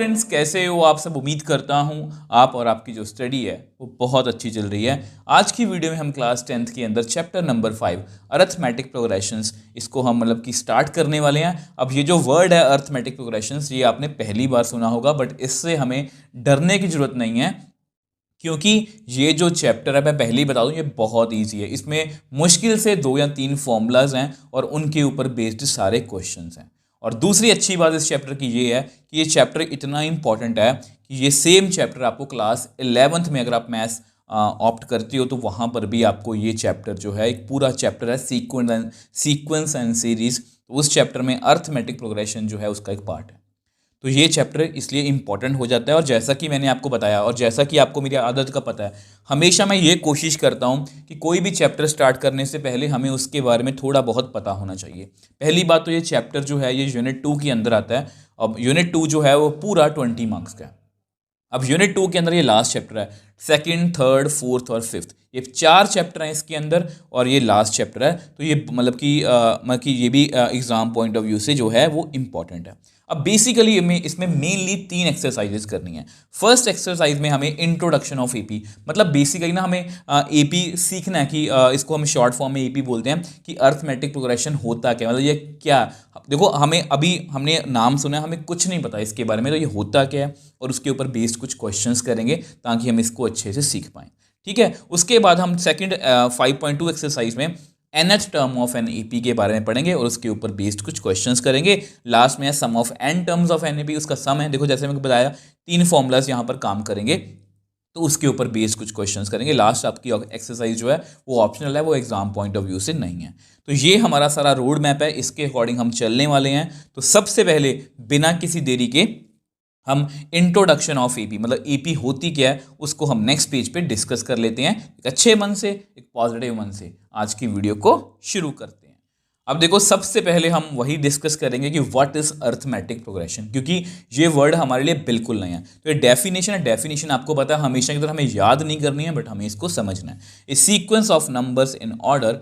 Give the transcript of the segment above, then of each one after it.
Students, कैसे हो आप सब। उम्मीद करता हूँ आप और आपकी जो स्टडी है वो बहुत अच्छी चल रही है। आज की वीडियो में हम क्लास 10th के अंदर चैप्टर नंबर 5 अरिथमेटिक प्रोग्रेशंस इसको हम कि स्टार्ट करने वाले हैं। अब ये जो वर्ड है अरिथमेटिक प्रोग्रेशंस, ये आपने पहली बार सुना होगा, बट इससे हमें डरने की ज़रूरत नहीं है, क्योंकि ये जो चैप्टर है मैं पहले ही बता दूं ये बहुत इजी है। इसमें मुश्किल से 2 या 3 फॉर्मूलाज हैं और उनके ऊपर बेस्ड सारे क्वेश्चंस हैं। और दूसरी अच्छी बात इस चैप्टर की ये है कि ये चैप्टर इतना इंपॉर्टेंट है कि ये सेम चैप्टर आपको क्लास 11th में अगर आप मैथ्स ऑप्ट करते हो तो वहाँ पर भी आपको ये चैप्टर जो है, एक पूरा चैप्टर है सीक्वेंस एंड सीरीज, तो उस चैप्टर में अरिथमेटिक प्रोग्रेशन जो है उसका एक पार्ट है। तो ये चैप्टर इसलिए इंपॉर्टेंट हो जाता है। और जैसा कि मैंने आपको बताया और जैसा कि आपको मेरी आदत का पता है, हमेशा मैं ये कोशिश करता हूँ कि कोई भी चैप्टर स्टार्ट करने से पहले हमें उसके बारे में थोड़ा बहुत पता होना चाहिए। पहली बात तो ये चैप्टर जो है ये यूनिट 2 के अंदर आता है। अब यूनिट 2 जो है वो पूरा 20 मार्क्स का है। अब यूनिट 2 के अंदर ये लास्ट चैप्टर है, सेकंड, थर्ड, फोर्थ और फिफ्थ, ये 4 चैप्टर हैं इसके अंदर और ये लास्ट चैप्टर है। तो ये मतलब कि ये भी एग्जाम पॉइंट ऑफ व्यू से जो है वो इंपॉर्टेंट है। अब बेसिकली इसमें मेनली 3 एक्सरसाइजेस करनी है। फर्स्ट एक्सरसाइज में हमें इंट्रोडक्शन ऑफ एपी, मतलब बेसिकली ना हमें एपी सीखना है कि इसको हम शॉर्ट फॉर्म में एपी बोलते हैं कि अरिथमेटिक प्रोग्रेशन होता क्या, मतलब ये क्या। देखो, हमें अभी हमने नाम सुना है, हमें कुछ नहीं पता इसके बारे में, तो ये होता क्या है और उसके ऊपर बेस्ड कुछ क्वेश्चंस करेंगे ताकि हम इसको अच्छे से सीख पाएँ। ठीक है, उसके बाद हम सेकंड 5.2 एक्सरसाइज में nth term of an AP के बारे में पढ़ेंगे और उसके ऊपर बेस्ड कुछ क्वेश्चंस करेंगे। लास्ट में sum of n terms of an AP, उसका सम है। देखो जैसे मैंने बताया 3 फॉर्मूलाज यहाँ पर काम करेंगे, तो उसके ऊपर बेस्ड कुछ क्वेश्चंस करेंगे। लास्ट आपकी एक्सरसाइज जो है वो ऑप्शनल है, वो एग्जाम पॉइंट ऑफ व्यू से नहीं है। तो ये हमारा सारा रोड मैप है, इसके अकॉर्डिंग हम चलने वाले हैं। तो सबसे पहले बिना किसी देरी के हम इंट्रोडक्शन ऑफ एपी, मतलब एपी होती क्या है, उसको हम नेक्स्ट पेज पे डिस्कस कर लेते हैं एक अच्छे मन से, एक पॉजिटिव मन से। आज की वीडियो को शुरू करते हैं। अब देखो, सबसे पहले हम वही डिस्कस करेंगे कि व्हाट इज अरिथमेटिक प्रोग्रेशन, क्योंकि ये वर्ड हमारे लिए बिल्कुल नया है। तो ये डेफिनेशन है, डेफिनेशन आपको पता है, हमेशा की तरह हमें याद नहीं करनी है, बट हमें इसको समझना है। A sequence of numbers in order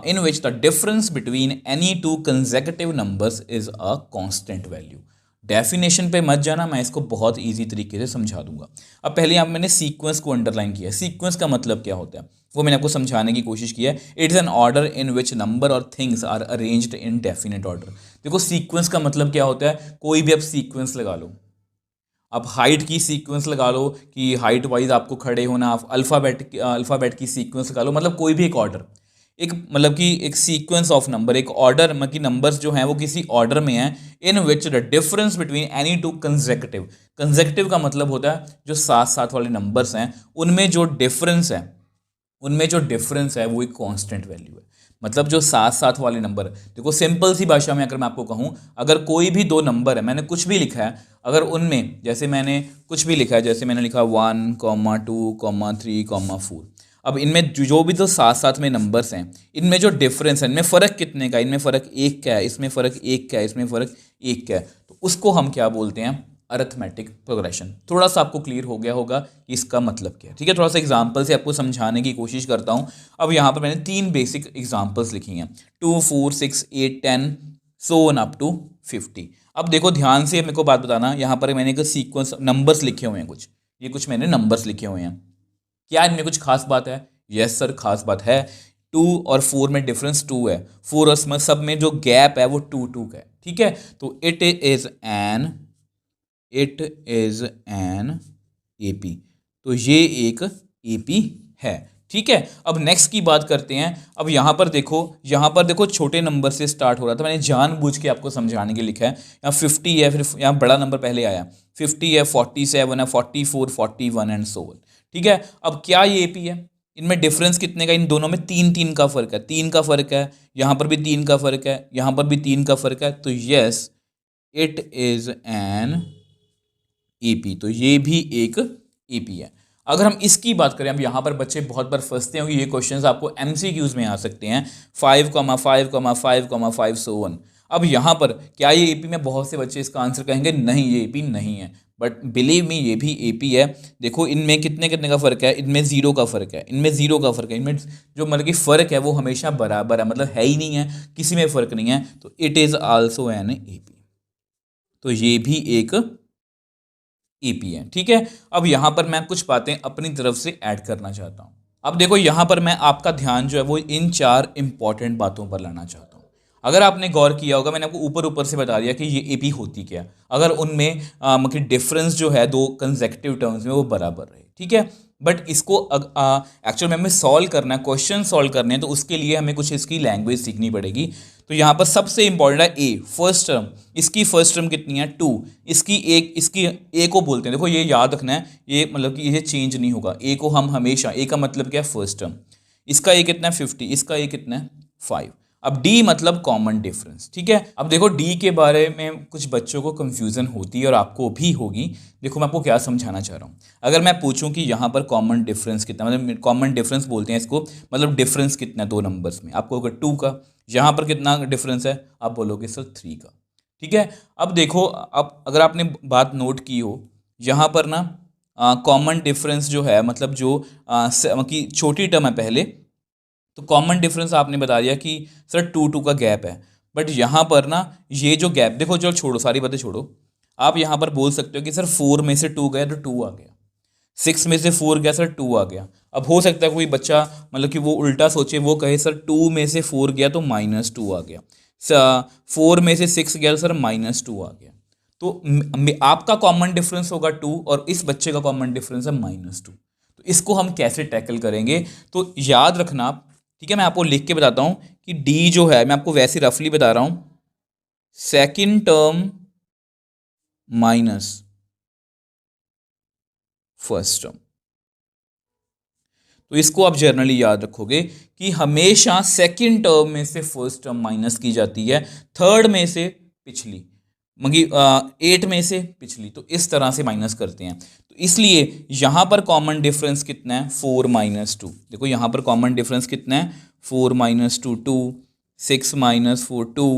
in which the difference between any two consecutive numbers is a constant value। Definition पे मत जाना, मैं इसको बहुत इजी तरीके से समझा दूंगा। अब पहले यहाँ मैंने सीक्वेंस को अंडरलाइन किया है। सीक्वेंस का मतलब क्या होता है वो मैंने आपको समझाने की कोशिश की है। It's an order in which number और things are arranged in definite order. देखो, सीक्वेंस का मतलब क्या होता है, कोई भी आप सीक्वेंस लगा लो। अब हाइट की सीक्वेंस लगा लो कि हाइट वाइज आपको खड़े होना, आप अल्फ़ाबेट की सीक्वेंस लगा लो, मतलब कोई भी एक ऑर्डर, एक मतलब कि एक सीक्वेंस ऑफ नंबर, एक ऑर्डर, मतलब कि नंबर्स जो हैं वो किसी ऑर्डर में हैं, in which the difference between any two consecutive. Consecutive का मतलब होता है जो साथ साथ वाले नंबर्स हैं उनमें जो डिफरेंस है वो एक कांस्टेंट वैल्यू है। मतलब जो साथ साथ वाले नंबर, देखो सिंपल सी भाषा में अगर मैं आपको कहूँ, अगर कोई भी 2 नंबर है, मैंने कुछ भी लिखा है, अगर उनमें जैसे मैंने कुछ भी लिखा है, जैसे मैंने लिखा 1, 2, 3, 4, अब इनमें जो भी तो साथ साथ में नंबर्स हैं, इनमें जो डिफरेंस है, इनमें फ़र्क कितने का, इनमें फ़र्क 1 का है, इसमें फ़र्क 1 का है, इसमें फ़र्क 1 का है, तो उसको हम क्या बोलते हैं, अरिथमेटिक प्रोग्रेशन। थोड़ा सा आपको क्लियर हो गया होगा कि इसका मतलब क्या है। ठीक है, थोड़ा सा एग्जांपल से आपको समझाने की कोशिश करता हूँ। अब यहाँ पर मैंने 3 बेसिक एग्जांपल्स लिखी हैं, 2, 4, 6, 8, 10 सो ऑन अप टू 50। अब देखो ध्यान से मेरे को बात बताना, यहाँ पर मैंने एक सीक्वेंस नंबर्स लिखे हुए हैं, कुछ मैंने नंबर्स लिखे हुए हैं। क्या इनमें कुछ खास बात है? यस सर, खास बात है। 2 और 4 में डिफरेंस 2 है, 4 और सब में जो गैप है वो 2 का है। ठीक है, तो इट इज एन एपी, तो ये एक एपी है। ठीक है, अब नेक्स्ट की बात करते हैं। अब यहाँ पर देखो छोटे नंबर से स्टार्ट हो रहा था, मैंने जानबूझ के आपको समझाने के लिए लिखा है। यहाँ 50 है, फिर यहाँ बड़ा नंबर पहले आया, 50 है, 47 है, 44, 41 एंड सो ऑन। ठीक है, अब क्या ये एपी है? इनमें डिफरेंस कितने का, इन दोनों में 3 का फर्क है, 3 का फर्क है, यहाँ पर भी 3 का फर्क है, यहाँ पर भी 3 का फर्क है, तो yes it is an AP, तो ये भी एक एपी है। अगर हम इसकी बात करें, अब यहाँ पर बच्चे बहुत बार फंसते हैं, ये क्वेश्चंस आपको एमसीक्यूज में आ सकते हैं, 5,5,5,5 सो ऑन। अब यहाँ पर क्या ये एपी में, बहुत से बच्चे इसका आंसर कहेंगे नहीं ये एपी नहीं है, बट बिलीव मी ये भी एपी है। देखो इनमें कितने का फर्क है, इनमें 0 का फर्क है, इनमें 0 का फर्क है, इनमें जो मतलब कि फर्क है वो हमेशा बराबर है, मतलब है ही नहीं है, किसी में फर्क नहीं है, तो it is also an AP. तो ये भी एक एपी है। ठीक है, अब यहाँ पर मैं कुछ बातें अपनी तरफ से ऐड करना चाहता हूँ। अब देखो यहाँ पर मैं आपका ध्यान जो है वो इन 4 इंपॉर्टेंट बातों पर लाना चाहता हूँ। अगर आपने गौर किया होगा, मैंने आपको ऊपर ऊपर से बता दिया कि ये एपी होती क्या है, अगर उनमें मतलब डिफरेंस जो है दो कंसेक्यूटिव टर्म्स में वो बराबर रहे। ठीक है, बट इसको एक्चुअल में हमें सॉल्व करना है, क्वेश्चन सॉल्व करने हैं, तो उसके लिए हमें कुछ इसकी लैंग्वेज सीखनी पड़ेगी। तो यहाँ पर सबसे इंपॉर्टेंट है ए, फर्स्ट टर्म। इसकी फर्स्ट टर्म कितनी है? 2। इसकी ए को बोलते हैं, देखो ये याद रखना है, ये मतलब कि ये चेंज नहीं होगा। ए को हम हमेशा, ए का मतलब क्या है? First term. इसका ए कितना है? 50। इसका ए कितना है? 5। अब डी मतलब कॉमन डिफरेंस। ठीक है, अब देखो डी के बारे में कुछ बच्चों को कंफ्यूजन होती है और आपको भी होगी। देखो मैं आपको क्या समझाना चाह रहा हूँ। अगर मैं पूछूं कि यहाँ पर कॉमन डिफरेंस कितना, मतलब कॉमन डिफरेंस बोलते हैं इसको, मतलब डिफरेंस कितना है दो नंबर्स में, आपको अगर 2 का, यहाँ पर कितना डिफरेंस है? आप बोलोगे सर 3 का। ठीक है, अब देखो, अब अगर आपने बात नोट की हो, यहाँ पर ना कॉमन डिफरेंस जो है, मतलब जो कि छोटी टर्म है पहले, तो कॉमन डिफरेंस आपने बता दिया कि सर 2 का गैप है। बट यहाँ पर ना ये जो गैप, देखो चलो छोड़ो, सारी बातें छोड़ो, आप यहाँ पर बोल सकते हो कि सर 4 में से 2 गया तो 2 आ गया, 6 में से 4 गया सर 2 आ गया। अब हो सकता है कोई बच्चा मतलब कि वो उल्टा सोचे, वो कहे सर 2 में से 4 गया तो -2 आ गया, 4 में से 6 गया तो सर -2 आ गया। तो आपका कॉमन डिफरेंस होगा 2 और इस बच्चे का कॉमन डिफरेंस है -2। तो इसको हम कैसे टैकल करेंगे? तो याद रखना आप, ठीक है, मैं आपको लिख के बताता हूँ कि डी जो है, मैं आपको वैसे रफली बता रहा हूँ, second term minus first term. तो इसको आप जर्नली याद रखोगे कि हमेशा सेकेंड टर्म में से फर्स्ट टर्म माइनस की जाती है, थर्ड में से पिछली, मगी 8 में से पिछली, तो इस तरह से माइनस करते हैं। तो इसलिए यहाँ पर कॉमन डिफरेंस कितना है? 4 - 2। देखो यहाँ पर कॉमन डिफरेंस कितना है? 4 - 2 2, 6 - 4 2,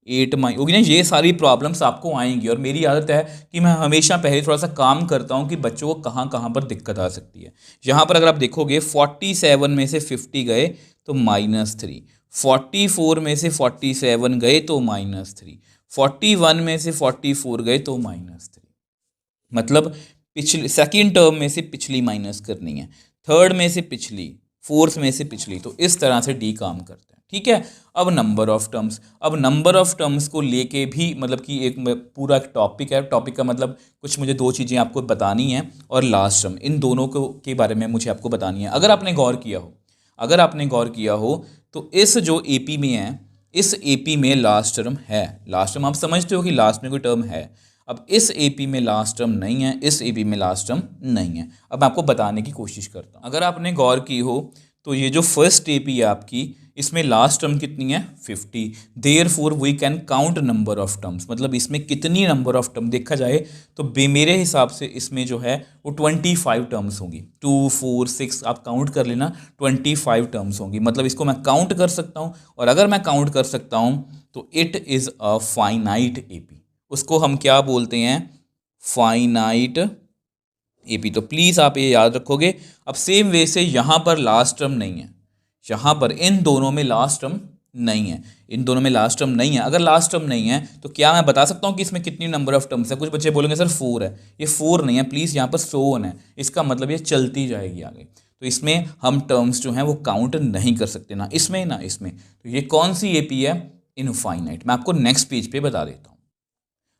8 होगी ना। ये सारी प्रॉब्लम्स आपको आएंगी और मेरी आदत है कि मैं हमेशा पहले थोड़ा सा काम करता हूँ कि बच्चों को कहाँ कहाँ पर दिक्कत आ सकती है। यहाँ पर अगर आप देखोगे 47 में से 50 गए तो -3, 44 में से 47 गए तो -3, 41 में से 44 गए तो -3। मतलब पिछली सेकेंड टर्म में से पिछली माइनस करनी है, थर्ड में से पिछली, फोर्थ में से पिछली, तो इस तरह से डी काम करते हैं। ठीक है, अब नंबर ऑफ टर्म्स, अब नंबर ऑफ टर्म्स को लेके भी मतलब कि एक पूरा टॉपिक है। टॉपिक का मतलब कुछ मुझे दो चीज़ें आपको बतानी है और लास्ट टर्म, इन दोनों को के बारे में मुझे आपको बतानी है। अगर आपने गौर किया हो, अगर आपने गौर किया हो तो इस जो एपी में है, इस एपी में लास्ट टर्म है। लास्ट टर्म आप समझते हो कि लास्ट में कोई टर्म है। अब इस एपी में लास्ट टर्म नहीं है, इस एपी में लास्ट टर्म नहीं है। अब मैं आपको बताने की कोशिश करता हूँ। अगर आपने गौर की हो तो ये जो फर्स्ट एपी है आपकी, इसमें लास्ट टर्म कितनी है? 50। Therefore we can count number of terms, मतलब इसमें कितनी नंबर ऑफ टर्म देखा जाए तो मेरे हिसाब से इसमें जो है वो 25 टर्म्स होंगी। 2 4 6 आप काउंट कर लेना, 25 टर्म्स होंगी। मतलब इसको मैं काउंट कर सकता हूँ, और अगर मैं काउंट कर सकता हूँ तो it is a finite AP. उसको हम क्या बोलते हैं? Finite AP. तो प्लीज़ आप ये याद रखोगे। अब सेम वे से यहाँ पर लास्ट टर्म नहीं है, यहाँ पर इन दोनों में लास्ट टर्म नहीं है, इन दोनों में लास्ट टर्म नहीं है। अगर लास्ट टर्म नहीं है तो क्या मैं बता सकता हूँ कि इसमें कितनी नंबर ऑफ टर्म्स है? कुछ बच्चे बोलेंगे सर 4 है, ये 4 नहीं है प्लीज़, यहाँ पर 100 है, इसका मतलब ये चलती जाएगी आगे। तो इसमें हम टर्म्स जो हैं वो काउंट नहीं कर सकते, ना इसमें ना इसमें। तो ये कौन सी एपी है? इनफाइनाइट। मैं आपको नेक्स्ट पेज पे बता देता हूँ।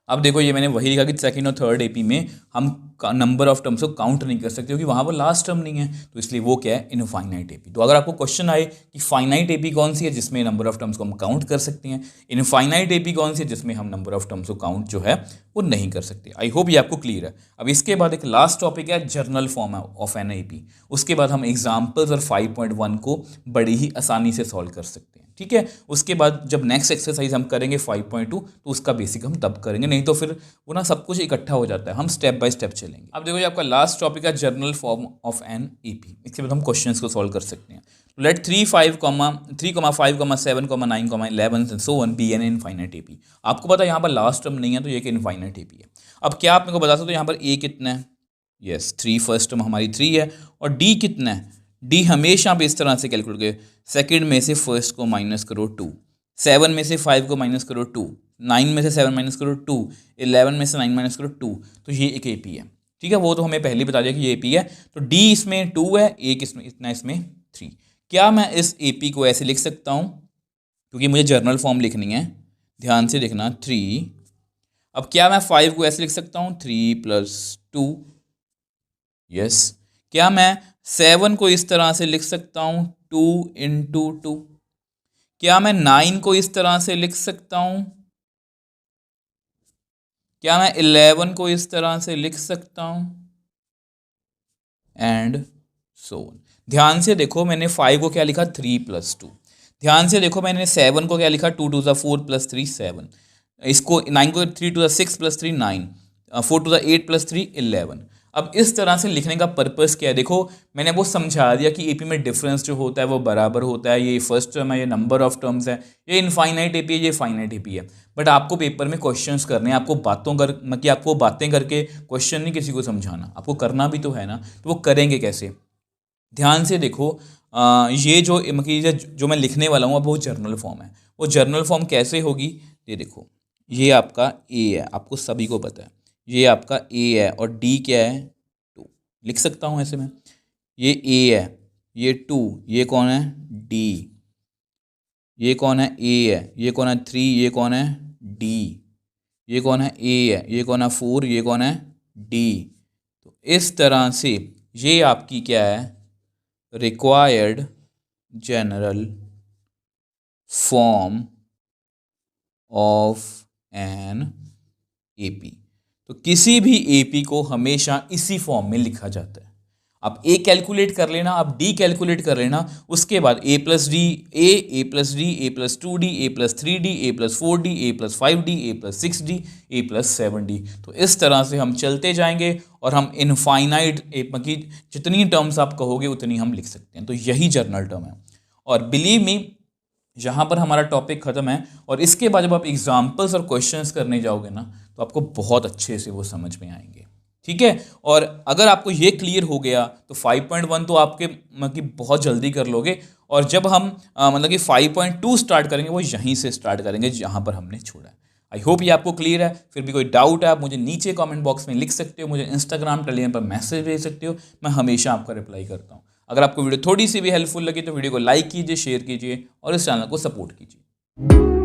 अब देखो ये मैंने वही लिखा कि सेकंड और थर्ड एपी में हम नंबर ऑफ टर्म्स को काउंट नहीं कर सकते क्योंकि वहाँ पर लास्ट टर्म नहीं है, तो इसलिए वो क्या है? Infinite AP. तो अगर आपको क्वेश्चन आए कि फाइनाइट एपी कौन सी है जिसमें नंबर ऑफ टर्म्स को हम काउंट कर सकते हैं, इनफाइनाइट एपी कौन सी है जिसमें हम नंबर ऑफ टर्म्स को काउंट जो है वो नहीं कर सकते। आई होप ये आपको क्लियर है। अब इसके बाद एक लास्ट टॉपिक है general form of an AP. उसके बाद हम एग्जाम्पल्स और 5.1 को बड़ी ही आसानी से सॉल्व कर सकते हैं। ठीक है, उसके बाद जब नेक्स्ट एक्सरसाइज हम करेंगे 5.2 तो उसका बेसिक हम तब करेंगे, नहीं तो फिर वो ना सब कुछ इकट्ठा हो जाता है। हम स्टेप बाय स्टेप चलेंगे। अब देखो ये आपका लास्ट टॉपिक है general form of an AP. इसके बाद हम क्वेश्चंस को सॉल्व कर सकते हैं। Let 3 5 3 7 9 11 and so on be an infinite AP. आपको पता है यहाँ पर लास्ट टर्म नहीं है तो ये एक इनफाइनाइट एपी है। अब क्या आप मेरे को बता सकते हो यहाँ पर ए कितना है? यस 3, फर्स्ट टर्म हमारी 3 है। और डी कितना है? डी हमेशा आप इस तरह से कैलकुलेट करें, सेकेंड में से फर्स्ट को माइनस करो 2, 7 में से 5 को माइनस करो 2, 9 में से 7 माइनस करो 2, 11 में से 9 माइनस करो 2, तो ये एक एपी है। ठीक है, वो तो हमें पहले ही बता दिया कि ये ए पी है। तो डी इसमें 2 है, एक इसमें इतना, इसमें 3। क्या मैं इस ए पी को ऐसे लिख सकता हूँ, क्योंकि मुझे जर्नल फॉर्म लिखनी है, ध्यान से देखना 3। अब क्या मैं 5 को ऐसे लिख सकता हूँ 3 + 2, यस। क्या मैं 7 को इस तरह से लिख सकता हूँ 2 × 2? क्या मैं 9 को इस तरह से लिख सकता हूँ? क्या मैं 11 को इस तरह से लिख सकता हूँ? And so on. ध्यान से देखो, मैंने 5 को क्या लिखा 3 + 2। ध्यान से देखो, मैंने 7 को क्या लिखा 2 × 4 + 3 7। इसको 9 को 3 × 6 + 3 9, 4 × 8 + 3 11। अब इस तरह से लिखने का पर्पस क्या है, देखो मैंने वो समझा दिया कि एपी में डिफरेंस जो होता है वो बराबर होता है। ये फर्स्ट टर्म है, ये नंबर ऑफ टर्म्स है, ये इनफाइनाइट एपी है, ये फाइनाइट एपी है। बट आपको पेपर में क्वेश्चंस करने हैं, आपको मतलब आपको बातें करके क्वेश्चन नहीं किसी को समझाना, आपको करना भी तो है ना। तो वो करेंगे कैसे, ध्यान से देखो। ये जो मतलब जो मैं लिखने वाला हूँ अब वो जर्नल फॉर्म है। वो जर्नल फॉर्म कैसे होगी, ये देखो, ये आपका ए है, आपको सभी को पता है, ये आपका ए है और डी क्या है 2, लिख सकता हूँ ऐसे में। ये ए है, ये 2, ये कौन है डी, ये कौन है ए है, ये कौन है 3, ये कौन है डी, ये कौन है ए है, ये कौन है 4, ये कौन है डी। तो इस तरह से ये आपकी क्या है required general form of an AP. तो किसी भी एपी को हमेशा इसी फॉर्म में लिखा जाता है। आप ए कैलकुलेट कर लेना, आप डी कैलकुलेट कर लेना, उसके बाद ए प्लस डी, ए प्लस डी, ए प्लस 2d, ए प्लस 3d, ए प्लस 4d, ए प्लस 5d, ए प्लस 6d, ए प्लस 7d। तो इस तरह से हम चलते जाएंगे और हम इनफाइनाइट की जितनी टर्म्स आप कहोगे उतनी हम लिख सकते हैं। तो यही जर्नल टर्म है। और बिलीव मी, यहाँ पर हमारा टॉपिक ख़त्म है और इसके बाद जब आप एग्जाम्पल्स और क्वेश्चंस करने जाओगे ना तो आपको बहुत अच्छे से वो समझ में आएंगे। ठीक है, और अगर आपको ये क्लियर हो गया तो 5.1 तो आपके मतलब बहुत जल्दी कर लोगे। और जब हम मतलब कि 5.2 स्टार्ट करेंगे वो यहीं से स्टार्ट करेंगे जहाँ पर हमने छोड़ा है। आई होप ये आपको क्लियर है। फिर भी कोई डाउट है आप मुझे नीचे कमेंट बॉक्स में लिख सकते हो, मुझे इंस्टाग्राम टेलीग्राम पर मैसेज भेज सकते हो, मैं हमेशा आपका रिप्लाई करता हूँ। अगर आपको वीडियो थोड़ी सी भी हेल्पफुल लगी तो वीडियो को लाइक कीजिए, शेयर कीजिए और इस चैनल को सपोर्ट कीजिए।